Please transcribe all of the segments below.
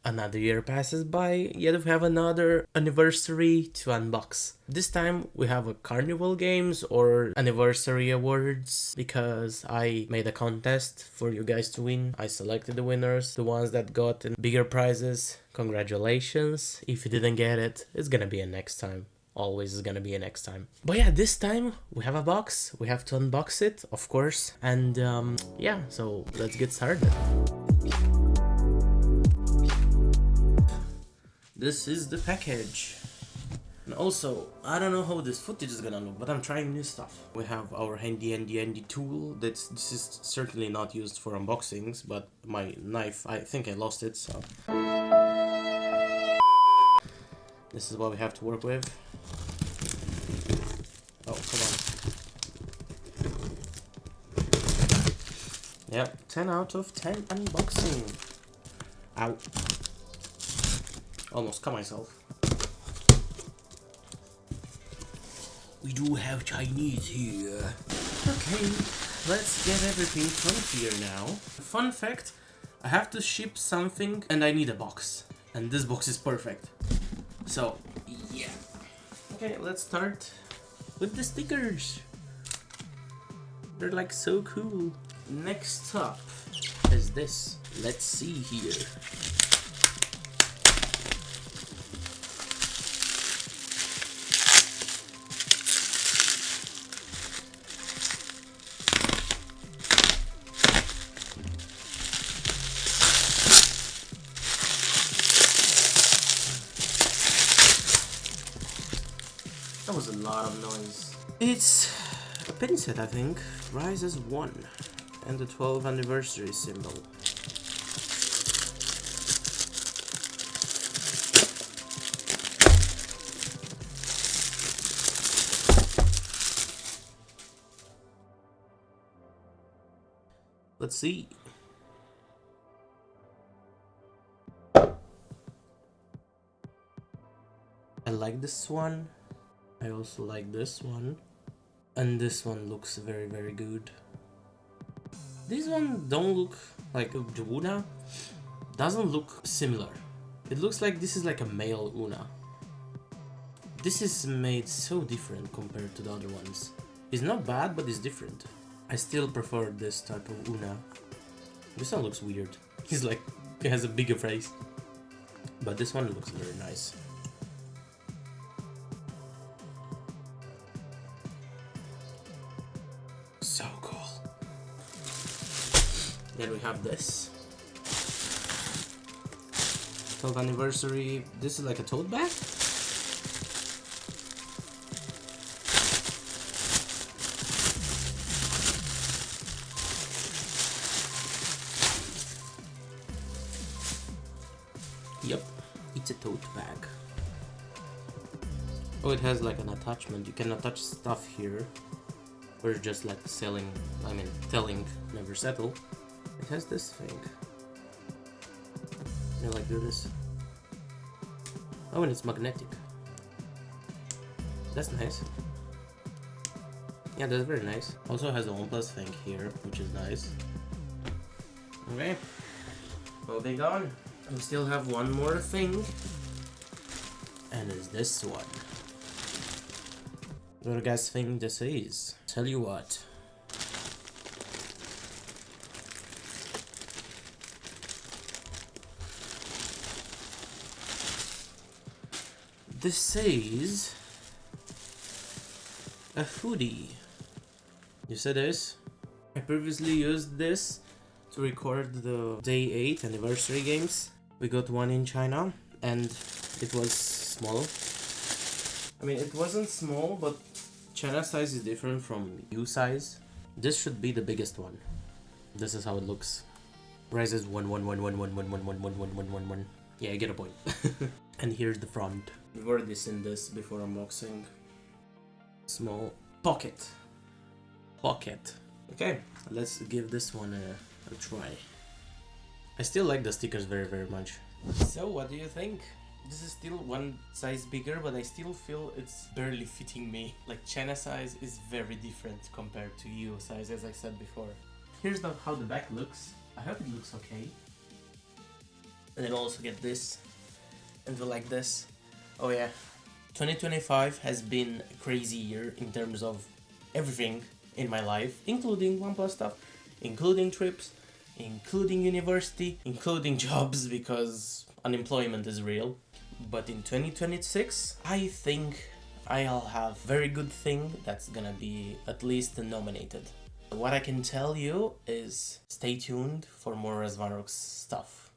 Another year passes by, yet we have another anniversary to unbox. This time we have a Carnival Games or Anniversary Awards because I made a contest for you guys to win. I selected the winners, the ones that got bigger prizes. Congratulations. If you didn't get it, it's gonna be a next time. Always is gonna be a next time. But yeah, this time we have a box. We have to unbox it, of course. And yeah, so let's get started. This is the package. And also, I don't know how this footage is gonna look, but I'm trying new stuff. We have our handy tool. This is certainly not used for unboxings, but my knife, I think I lost it, so. This is what we have to work with. Oh, come on. Yep, 10 out of 10 unboxing. Ow. Almost cut myself. We do have Chinese here. Okay, let's get everything from here now. Fun fact, I have to ship something and I need a box. And this box is perfect. So, yeah. Okay, let's start with the stickers. They're like so cool. Next up is this. Let's see here. That was a lot of noise. It's a pin set, I think. Rises 1 and the 12th anniversary symbol. Let's see. I like this one. I also like this one. And this one looks very, very good. This one don't look like the Una. Doesn't look similar. It looks like this is like a male Una. This is made so different compared to the other ones. It's not bad, but it's different. I still prefer this type of Una. This one looks weird. He's like, he has a bigger face. But this one looks very nice. So cool. Then we have this 12th anniversary. This is like a tote bag. Yep, it's a tote bag. Oh, it has like an attachment. You can attach stuff here. Or just like telling never settle. It has this thing. I like this. Oh, and it's magnetic. That's nice. Yeah, that's very nice. Also has a OnePlus thing here, which is nice. Okay, moving on. We still have one more thing, and it's this one. What do you guys think this is? Tell you what. This says a hoodie. You see this? I previously used this to record the day 8 anniversary games. We got one in China and it was small. I mean, it wasn't small, but China size is different from U size. This should be the biggest one. This is how it looks. Rises 1. Yeah, I get a point. And here's the front. We've already seen this before unboxing. Small pocket. Okay, let's give this one a try. I still like the stickers very, very much. So, what do you think? This is still one size bigger, but I still feel it's barely fitting me. Like, China size is very different compared to EU size, as I said before. Here's how the back looks. I hope it looks okay. And then also get this and do like this. Oh yeah. 2025 has been a crazy year in terms of everything in my life, including OnePlus stuff, including trips, including university, including jobs because unemployment is real. But in 2026, I think I'll have very good thing that's gonna be at least nominated. What I can tell you is stay tuned for more Razvanrox stuff.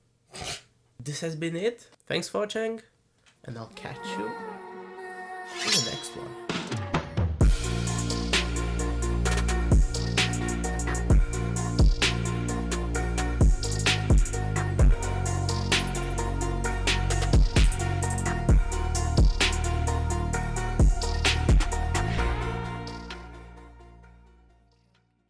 This has been it. Thanks for watching, and I'll catch you in the next one.